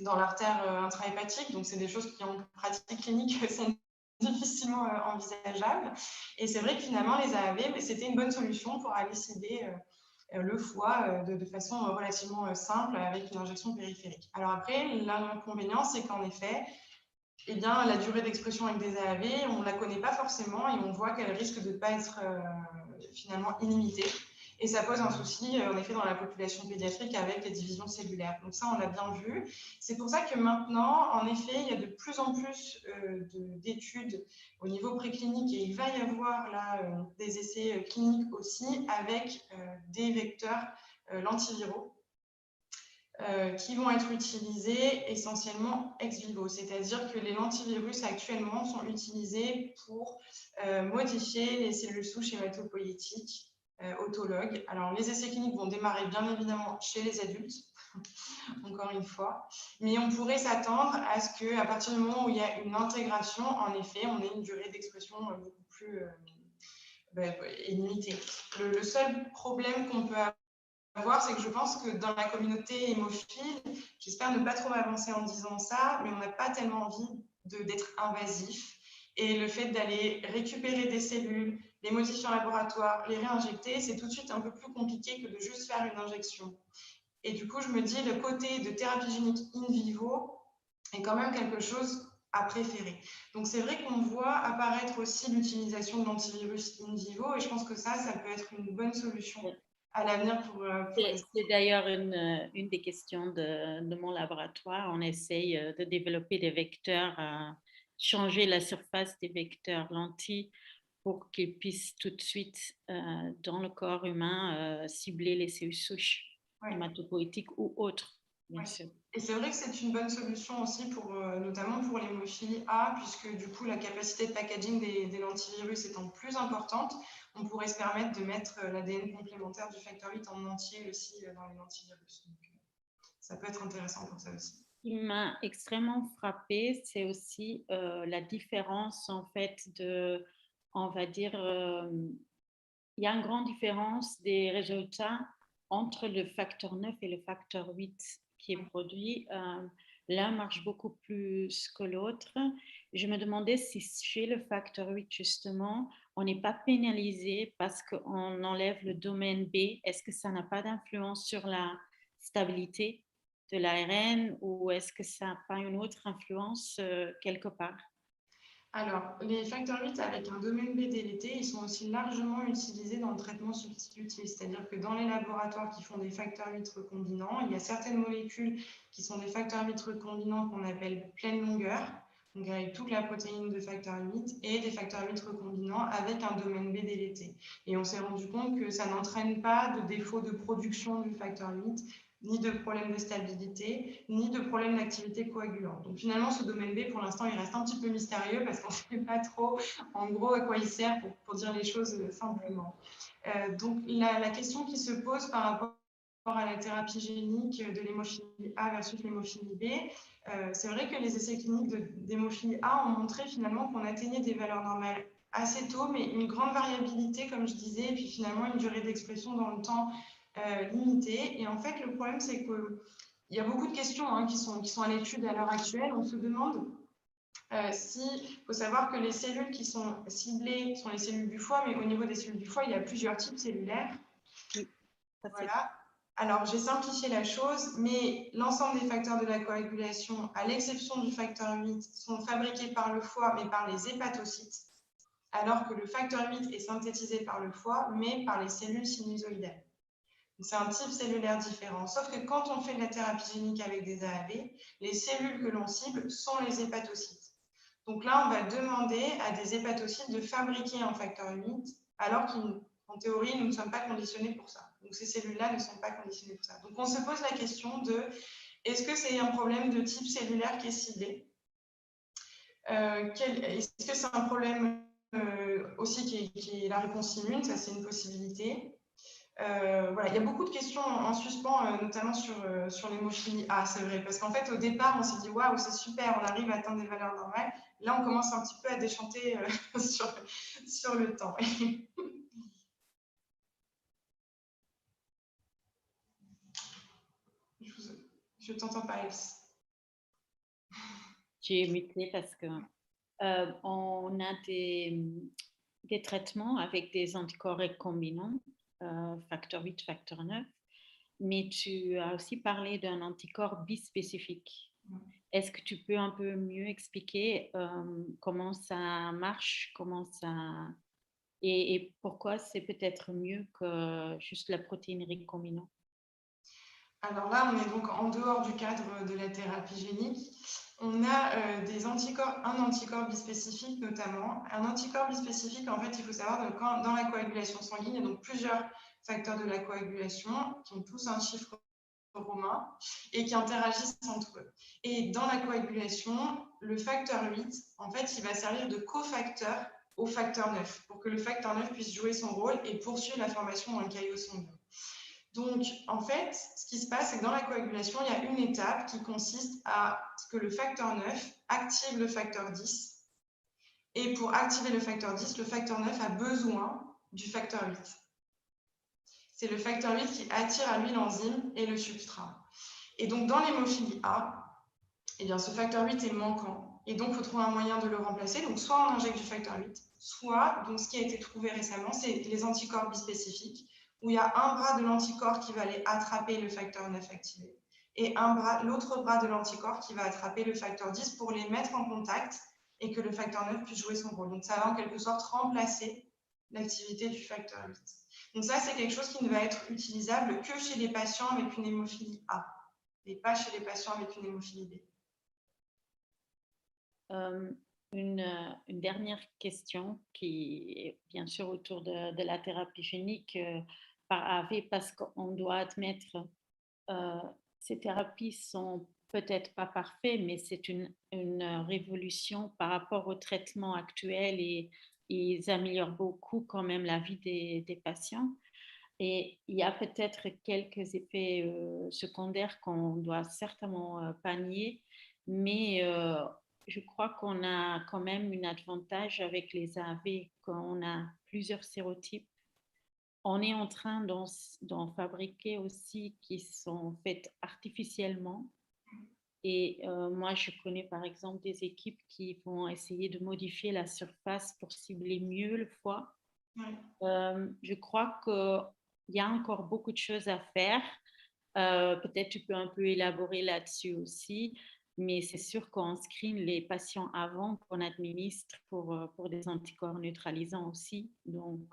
dans l'artère intrahépatique, donc c'est des choses qui en pratique clinique sont difficilement envisageables. Et c'est vrai que finalement, les AAV, c'était une bonne solution pour aller cibler le foie de façon relativement simple avec une injection périphérique. Alors après, l'inconvénient, c'est qu'en effet, eh bien, la durée d'expression avec des AAV, on ne la connaît pas forcément et on voit qu'elle risque de ne pas être finalement illimitée. Et ça pose un souci, en effet, dans la population pédiatrique avec les divisions cellulaires. Donc ça, on l'a bien vu. C'est pour ça que maintenant, en effet, il y a de plus en plus d'études au niveau préclinique et il va y avoir là des essais cliniques aussi avec des vecteurs lentiviraux. Qui vont être utilisés essentiellement ex vivo, c'est-à-dire que les lentivirus actuellement sont utilisés pour modifier les cellules souches hématopoïétiques autologue. Alors, les essais cliniques vont démarrer bien évidemment chez les adultes, encore une fois, mais on pourrait s'attendre à ce qu'à partir du moment où il y a une intégration, en effet, on ait une durée d'expression beaucoup plus limitée. Le seul problème qu'on peut avoir, c'est que je pense que dans la communauté hémophile, j'espère ne pas trop m'avancer en disant ça, mais on n'a pas tellement envie d'être invasif. Et le fait d'aller récupérer des cellules, les modifier en laboratoire, les réinjecter, c'est tout de suite un peu plus compliqué que de juste faire une injection. Et du coup, je me dis, le côté de thérapie génique in vivo est quand même quelque chose à préférer. Donc, c'est vrai qu'on voit apparaître aussi l'utilisation de l'antivirus in vivo, et je pense que ça peut être une bonne solution à l'avenir pour les... C'est d'ailleurs une des questions de mon laboratoire. On essaye de développer des vecteurs, changer la surface des vecteurs lentilles pour qu'ils puissent tout de suite, dans le corps humain, cibler les cellules souches hématopoïétiques ou autres, bien sûr. Et c'est vrai que c'est une bonne solution aussi, notamment pour l'hémophilie A, puisque du coup, la capacité de packaging des lentivirus étant plus importante, on pourrait se permettre de mettre l'ADN complémentaire du facteur 8 en entier aussi dans les lentivirus. Donc, ça peut être intéressant pour ça aussi. Ce qui m'a extrêmement frappée, c'est aussi la différence, en fait, on va dire, il y a une grande différence des résultats entre le facteur 9 et le facteur 8 qui est produit. L'un marche beaucoup plus que l'autre. Je me demandais si chez le facteur 8, justement, on n'est pas pénalisé parce qu'on enlève le domaine B. Est-ce que ça n'a pas d'influence sur la stabilité de l'ARN ou est-ce que ça n'a pas une autre influence quelque part? Alors, les facteurs 8 avec un domaine B délété, ils sont aussi largement utilisés dans le traitement substitutif. C'est-à-dire que dans les laboratoires qui font des facteurs 8 recombinants, il y a certaines molécules qui sont des facteurs 8 recombinants qu'on appelle pleine longueur, donc avec toute la protéine de facteur 8, et des facteurs 8 recombinants avec un domaine B délété. Et on s'est rendu compte que ça n'entraîne pas de défaut de production du facteur 8, ni de problème de stabilité, ni de problème d'activité coagulante. Donc finalement, ce domaine B, pour l'instant, il reste un petit peu mystérieux parce qu'on ne sait pas trop, en gros, à quoi il sert, pour dire les choses simplement. Donc la question qui se pose par rapport à la thérapie génique de l'hémophilie A versus l'hémophilie B, c'est vrai que les essais cliniques d'hémophilie A ont montré finalement qu'on atteignait des valeurs normales assez tôt, mais une grande variabilité, comme je disais, et puis finalement une durée d'expression dans le temps limitée. Et en fait, le problème, c'est qu'il y a beaucoup de questions qui sont à l'étude à l'heure actuelle. On se demande il faut savoir que les cellules qui sont ciblées sont les cellules du foie, mais au niveau des cellules du foie, il y a plusieurs types cellulaires. Oui, voilà. Alors, j'ai simplifié la chose, mais l'ensemble des facteurs de la coagulation, à l'exception du facteur 8, sont fabriqués par le foie, mais par les hépatocytes, alors que le facteur 8 est synthétisé par le foie, mais par les cellules sinusoïdales. C'est un type cellulaire différent. Sauf que quand on fait de la thérapie génique avec des AAV, les cellules que l'on cible sont les hépatocytes. Donc là, on va demander à des hépatocytes de fabriquer un facteur 8, alors qu'en théorie, nous ne sommes pas conditionnés pour ça. Donc ces cellules-là ne sont pas conditionnées pour ça. Donc on se pose la question de, est-ce que c'est un problème de type cellulaire qui est ciblé? Est-ce que c'est un problème aussi qui est la réponse immune? Ça, c'est une possibilité. Voilà, il y a beaucoup de questions en suspens, notamment sur l'hémophilie A, c'est vrai, parce qu'en fait, au départ, on s'est dit, waouh, c'est super, on arrive à atteindre des valeurs normales. Là, on commence un petit peu à déchanter sur le temps. Je t'entends pas, Alice. J'ai muté parce que on a des traitements avec des anticorps recombinants, facteur 8, facteur 9, mais tu as aussi parlé d'un anticorps bispécifique. Est-ce que tu peux un peu mieux expliquer comment ça marche, et pourquoi c'est peut-être mieux que juste la protéine recombinante? Alors là, on est donc en dehors du cadre de la thérapie génique. On a un anticorps bispécifique notamment. Un anticorps bispécifique, en fait, il faut savoir que dans la coagulation sanguine, il y a donc plusieurs facteurs de la coagulation qui ont tous un chiffre romain et qui interagissent entre eux. Et dans la coagulation, le facteur 8, en fait, il va servir de cofacteur au facteur 9 pour que le facteur 9 puisse jouer son rôle et poursuivre la formation d'un caillot sanguin. Donc, en fait, ce qui se passe, c'est que dans la coagulation, il y a une étape qui consiste à ce que le facteur 9 active le facteur 10. Et pour activer le facteur 10, le facteur 9 a besoin du facteur 8. C'est le facteur 8 qui attire à lui l'enzyme et le substrat. Et donc, dans l'hémophilie A, eh bien, ce facteur 8 est manquant. Et donc, il faut trouver un moyen de le remplacer. Donc, soit on injecte du facteur 8, soit, donc, ce qui a été trouvé récemment, c'est les anticorps bispécifiques, où il y a un bras de l'anticorps qui va aller attraper le facteur 9 activé, et l'autre bras de l'anticorps qui va attraper le facteur 10 pour les mettre en contact et que le facteur 9 puisse jouer son rôle. Donc, ça va en quelque sorte remplacer l'activité du facteur 8. Donc, ça, c'est quelque chose qui ne va être utilisable que chez les patients avec une hémophilie A, et pas chez les patients avec une hémophilie B. Une dernière question qui est bien sûr autour de la thérapie génique par AV, parce qu'on doit admettre ces thérapies sont peut-être pas parfaites, mais c'est une révolution par rapport au traitement actuel et ils améliorent beaucoup quand même la vie des patients. Et il y a peut-être quelques effets secondaires qu'on doit certainement pas nier, mais je crois qu'on a quand même un avantage avec les AV, qu'on a plusieurs sérotypes. On est en train d'en fabriquer aussi qui sont faites artificiellement. Et moi, je connais par exemple des équipes qui vont essayer de modifier la surface pour cibler mieux le foie. Ouais. Je crois qu'il y a encore beaucoup de choses à faire. Peut-être tu peux un peu élaborer là-dessus aussi, mais c'est sûr qu'on screen les patients avant qu'on administre pour des anticorps neutralisants aussi. Donc,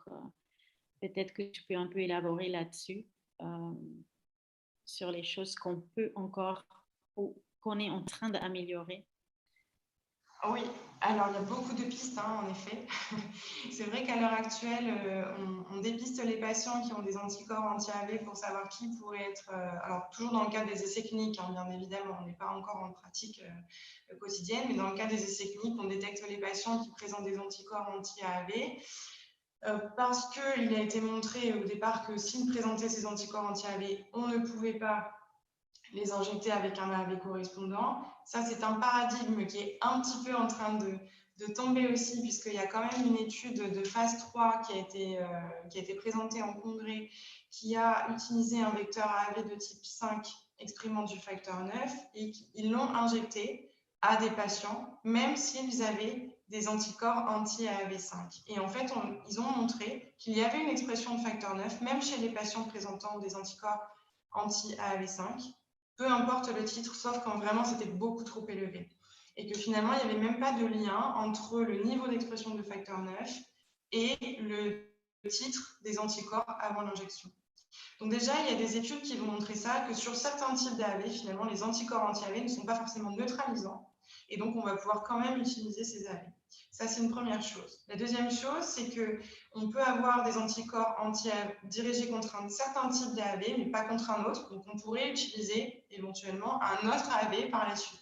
peut-être que tu peux un peu élaborer là-dessus, sur les choses qu'on peut encore ou qu'on est en train d'améliorer. Oui, alors il y a beaucoup de pistes, hein, en effet. C'est vrai qu'à l'heure actuelle, on dépiste les patients qui ont des anticorps anti-AV pour savoir qui pourrait être, alors toujours dans le cadre des essais cliniques, hein, bien évidemment, on n'est pas encore en pratique quotidienne, mais dans le cadre des essais cliniques, on détecte les patients qui présentent des anticorps anti-AV. Parce qu'il a été montré au départ que s'ils présentaient ces anticorps anti-AV, on ne pouvait pas les injecter avec un AV correspondant. Ça, c'est un paradigme qui est un petit peu en train de tomber aussi, puisqu'il y a quand même une étude de phase 3 qui a été présentée en congrès, qui a utilisé un vecteur AAV de type 5 exprimant du facteur 9, et ils l'ont injecté à des patients, même s'ils avaient des anticorps anti-AAV5. Et en fait, ils ont montré qu'il y avait une expression de facteur 9, même chez les patients présentant des anticorps anti-AAV5, peu importe le titre, sauf quand vraiment c'était beaucoup trop élevé. Et que finalement, il n'y avait même pas de lien entre le niveau d'expression de facteur 9 et le titre des anticorps avant l'injection. Donc déjà, il y a des études qui vont montrer ça, que sur certains types d'AAV, finalement, les anticorps anti-AAV ne sont pas forcément neutralisants. Et donc, on va pouvoir quand même utiliser ces AAV. Ça, c'est une première chose. La deuxième chose, c'est qu'on peut avoir des anticorps dirigés contre un certain type d'AAV, mais pas contre un autre. Donc, on pourrait utiliser éventuellement un autre AAV par la suite.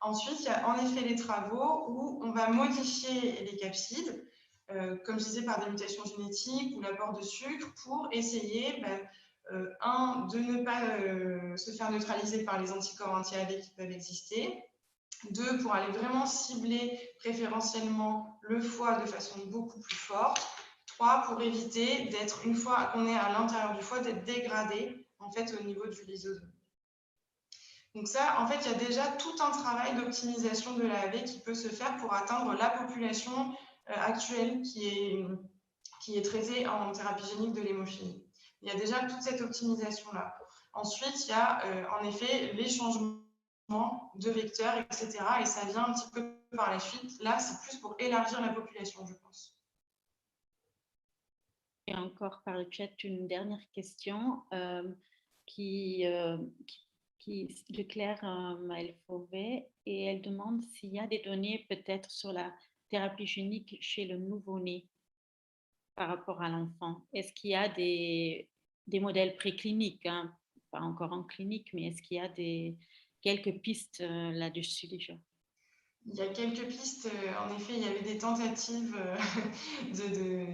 Ensuite, il y a en effet les travaux où on va modifier les capsides, comme je disais, par des mutations génétiques ou l'apport de sucre, pour essayer, de ne pas se faire neutraliser par les anticorps anti-AAV qui peuvent exister. 2, pour aller vraiment cibler préférentiellement le foie de façon beaucoup plus forte. 3, pour éviter d'être, une fois qu'on est à l'intérieur du foie, d'être dégradé en fait au niveau du lysosome. Donc ça, en fait, il y a déjà tout un travail d'optimisation de l'AAV qui peut se faire pour atteindre la population actuelle qui est traitée en thérapie génique de l'hémophilie. Il y a déjà toute cette optimisation-là. Ensuite, il y a en effet les changements de vecteurs, etc. Et ça vient un petit peu par la suite. Là, c'est plus pour élargir la population, je pense. Et encore par le chat, une dernière question de Claire Maëlle Fauvet, et elle demande s'il y a des données peut-être sur la thérapie génique chez le nouveau-né par rapport à l'enfant. Est-ce qu'il y a des modèles précliniques, hein, pas encore en clinique, mais est-ce qu'il y a quelques pistes là-dessus déjà? Il y a quelques pistes. En effet, il y avait des tentatives de,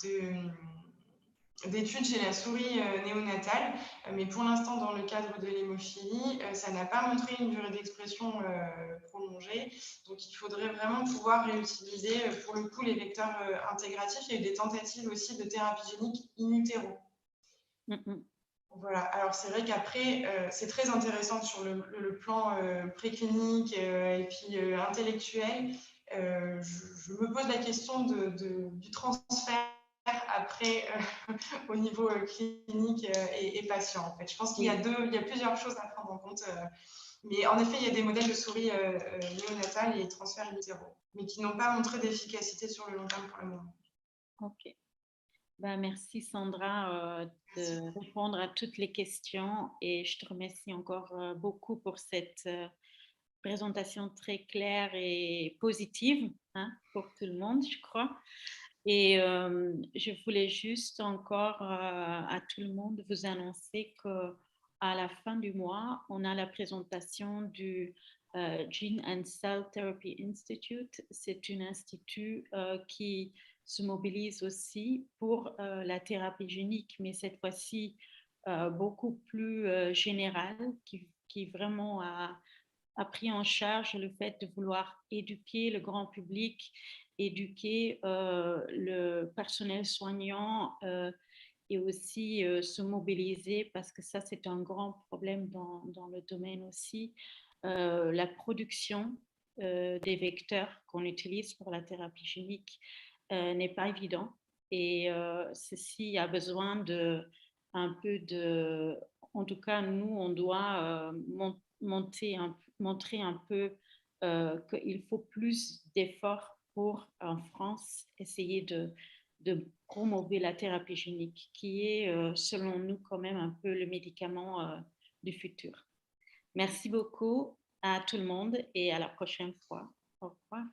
de, d'études chez la souris néonatale, mais pour l'instant, dans le cadre de l'hémophilie, ça n'a pas montré une durée d'expression prolongée. Donc, il faudrait vraiment pouvoir réutiliser, pour le coup, les vecteurs intégratifs. Il y a eu des tentatives aussi de thérapie génique in utero. Voilà, alors c'est vrai qu'après, c'est très intéressant sur le plan préclinique et puis intellectuel. Je me pose la question du transfert après au niveau clinique et patient. En fait, je pense qu'il y a il y a plusieurs choses à prendre en compte. Mais en effet, il y a des modèles de souris néonatales et transferts in utero, mais qui n'ont pas montré d'efficacité sur le long terme pour le moment. Ok. Ben, merci Sandra de répondre à toutes les questions et je te remercie encore beaucoup pour cette présentation très claire et positive, hein, pour tout le monde, je crois. Et je voulais juste encore à tout le monde vous annoncer qu'à la fin du mois, on a la présentation du Gene and Cell Therapy Institute. C'est un institut qui se mobilise aussi pour la thérapie génique, mais cette fois-ci beaucoup plus générale, qui vraiment a pris en charge le fait de vouloir éduquer le grand public, éduquer le personnel soignant et aussi se mobiliser parce que ça, c'est un grand problème dans le domaine aussi. La production des vecteurs qu'on utilise pour la thérapie génique n'est pas évident et ceci a besoin de un peu de, en tout cas nous on doit montrer un peu qu'il faut plus d'efforts pour en France essayer de promouvoir la thérapie génique qui est selon nous quand même un peu le médicament du futur. Merci beaucoup à tout le monde et à la prochaine fois. Au revoir.